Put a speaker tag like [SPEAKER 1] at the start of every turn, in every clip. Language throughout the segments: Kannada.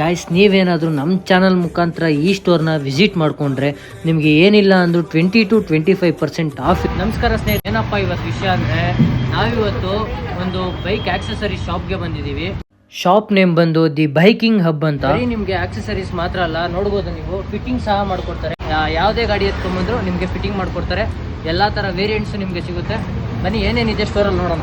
[SPEAKER 1] ಗಾಯ್ಸ್, ನೀವೇನಾದರೂ ನಮ್ಮ ಚಾನಲ್ ಮುಖಾಂತರ ಈ ಸ್ಟೋರ್ನ ವಿಸಿಟ್ ಮಾಡಿಕೊಂಡ್ರೆ ನಿಮಗೆ ಏನಿಲ್ಲ ಅಂದರೂ 20 to 25% ಆಫ್. ನಮಸ್ಕಾರ ಸ್ನೇಹಿತರೆ, ಏನಪ್ಪ ಇವತ್ತು ವಿಷಯ ಅಂದರೆ ನಾವಿವತ್ತು ಒಂದು ಬೈಕ್ ಆಕ್ಸೆಸರಿ ಶಾಪ್ಗೆ ಬಂದಿದ್ದೀವಿ. ಶಾಪ್ ನೇಮ್ ಬಂದು ದಿ ಬೈಕಿಂಗ್ ಹಬ್ ಅಂತ. ನಿಮಗೆ ಆಕ್ಸೆಸರೀಸ್ ಮಾತ್ರ ಅಲ್ಲ, ನೋಡ್ಬೋದು ನೀವು, ಫಿಟ್ಟಿಂಗ್ ಸಹ ಮಾಡ್ಕೊಡ್ತಾರೆ. ಯಾವುದೇ ಗಾಡಿ ಎತ್ಕೊಂಡ್ಬಂದ್ರು ನಿಮಗೆ ಫಿಟ್ಟಿಂಗ್ ಮಾಡ್ಕೊಡ್ತಾರೆ. ಎಲ್ಲ ಥರ ವೇರಿಯಂಟ್ಸ್ ನಿಮಗೆ ಸಿಗುತ್ತೆ. ಬನ್ನಿ ಏನೇನಿದೆ ಸ್ಟೋರಲ್ಲಿ ನೋಡೋಣ.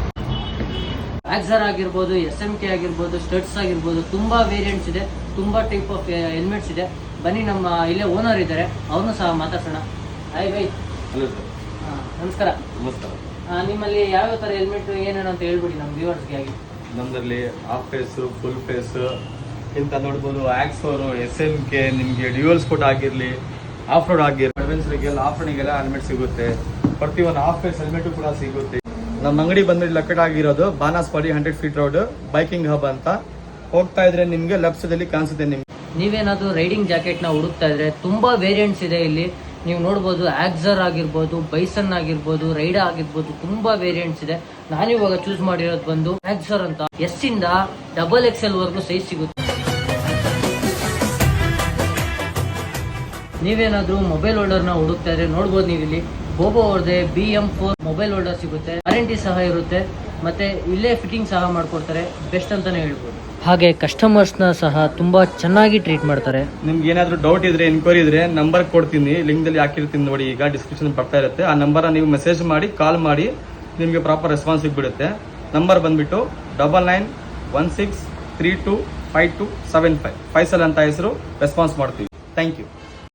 [SPEAKER 1] ಆಕ್ಸರ್ ಆಗಿರ್ಬೋದು, SMK ಆಗಿರ್ಬೋದು, ಸ್ಟಡ್ಸ್ ಆಗಿರ್ಬೋದು, ತುಂಬ ವೇರಿಯಂಟ್ಸ್ ಇದೆ, ತುಂಬ ಟೈಪ್ ಆಫ್ ಹೆಲ್ಮೆಟ್ಸ್ ಇದೆ. ಬನ್ನಿ, ನಮ್ಮ ಇಲ್ಲೇ ಓನರ್ ಇದ್ದಾರೆ, ಅವ್ರನ್ನೂ ಸಹ ಮಾತಾಡ್ಸೋಣ. Hi by.
[SPEAKER 2] Hello sir.
[SPEAKER 1] ನಮಸ್ಕಾರ.
[SPEAKER 2] ನಮಸ್ಕಾರ.
[SPEAKER 1] ನಿಮ್ಮಲ್ಲಿ ಯಾವ್ಯಾವ ಥರ ಹೆಲ್ಮೆಟ್ ಏನೇನು ಅಂತ ಹೇಳ್ಬಿಡಿ ನಮ್ಮ ವ್ಯೂವರ್ಸ್ಗೆ ಆಗಿ.
[SPEAKER 2] ನಮ್ಮಲ್ಲಿ ಹಾಫ್ ಫೇಸು, ಫುಲ್ ಫೇಸು ಇಂತ ನೋಡ್ಬೋದು. ಆಕ್ಸೋರು, SMK, ನಿಮಗೆ ಡ್ಯೂಯಲ್ ಸ್ಪೋರ್ಟ್ ಆಗಿರಲಿ, ಆಫ್ ರೋಡ್ ಆಗಿರಲಿ, ಅಡ್ವೆಂಚರ್ಗೆಲ್ಲ ಆಫ್ ರೋಡಿಗೆಲ್ಲ ಹೆಲ್ಮೆಟ್ ಸಿಗುತ್ತೆ. ಪ್ರತಿಯೊಂದು ಹಾಫ್ ಫೇಸ್ ಹೆಲ್ಮೆಟು ಕೂಡ ಸಿಗುತ್ತೆ. ನಮ್ಮ ಅಂಗಡಿ ಬಂದ್ಬಿಟ್ಟು ಲೊಕೇಟ್ ಆಗಿರೋದು Banaswadi 100 feet road, biking hub ಅಂತ. ಹೋಗ್ತಾ ಇದ್ರೆ ನಿಮಗೆ ಲೆಫ್ಟ್ ಸೈಡಲ್ಲಿ ಕಾಣಿಸುತ್ತೆ. ನಿಮ್ಗೆ
[SPEAKER 1] ನೀವೇನಾದರೂ ರೈಡಿಂಗ್ ಜಾಕೆಟ್ನ ಹುಡುಕ್ತಾ ಇದ್ರೆ ತುಂಬ ವೇರಿಯಂಟ್ಸ್ ಇದೆ ಇಲ್ಲಿ. ನೀವು ನೋಡ್ಬೋದು, ಆಕ್ಸರ್ ಆಗಿರ್ಬೋದು, ಬೈಸನ್ ಆಗಿರ್ಬೋದು, ರೈಡಾ ಆಗಿರ್ಬೋದು, ತುಂಬ ವೇರಿಯಂಟ್ಸ್ ಇದೆ. ನಾನಿವಾಗ ಚೂಸ್ ಮಾಡಿರೋದು ಬಂದು ಆಕ್ಸರ್ ಅಂತ. S ಇಂದ XXL ವರೆಗೂ ಸೈಜ್ ಸಿಗುತ್ತೆ. ನೀವೇನಾದರೂ ಮೊಬೈಲ್ ಹೋಲ್ಡರ್ನ ಹುಡುಕ್ತಾ ಇದ್ರೆ ನೋಡ್ಬೋದು, ನೀವು ಇಲ್ಲಿ ಬೋಬೋ ಅವ್ರದ್ದೇ BM4 ಮೊಬೈಲ್ ಹೋಲ್ಡರ್ ಸಿಗುತ್ತೆ. ವಾರಂಟಿ ಸಹ ಇರುತ್ತೆ, ಮತ್ತೆ ಇಲ್ಲೇ ಫಿಟ್ಟಿಂಗ್ ಸಹ ಮಾಡ್ಕೊಡ್ತಾರೆ. ಬೆಸ್ಟ್ ಅಂತಾನೆ ಹೇಳ್ಬೋದು. ಹಾಗೆ ಕಸ್ಟಮರ್ಸ್ನ ಸಹ ತುಂಬಾ ಚೆನ್ನಾಗಿ ಟ್ರೀಟ್ ಮಾಡ್ತಾರೆ.
[SPEAKER 2] ನಿಮ್ಗೆ ಏನಾದರೂ ಡೌಟ್ ಇದ್ರೆ, ಎನ್ಕ್ವೈರಿ ಇದ್ರೆ ನಂಬರ್ ಕೊಡ್ತೀನಿ, ಲಿಂಕ್ದಲ್ಲಿ ಹಾಕಿರ್ತೀನಿ ನೋಡಿ, ಈಗ ಡಿಸ್ಕ್ರಿಪ್ಷನ್ ಬರ್ತಾ ಇರುತ್ತೆ. ಆ ನಂಬರ್ನ ನೀವು ಮೆಸೇಜ್ ಮಾಡಿ, ಕಾಲ್ ಮಾಡಿ, ನಿಮಗೆ ಪ್ರಾಪರ್ ರೆಸ್ಪಾನ್ಸ್ ಸಿಗ್ಬಿಡುತ್ತೆ. ನಂಬರ್ ಬಂದ್ಬಿಟ್ಟು 9916325275. ಫೈಸಲ್ ಅಂತ ಹೆಸರು. ರೆಸ್ಪಾನ್ಸ್ ಮಾಡ್ತೀವಿ. Thank you.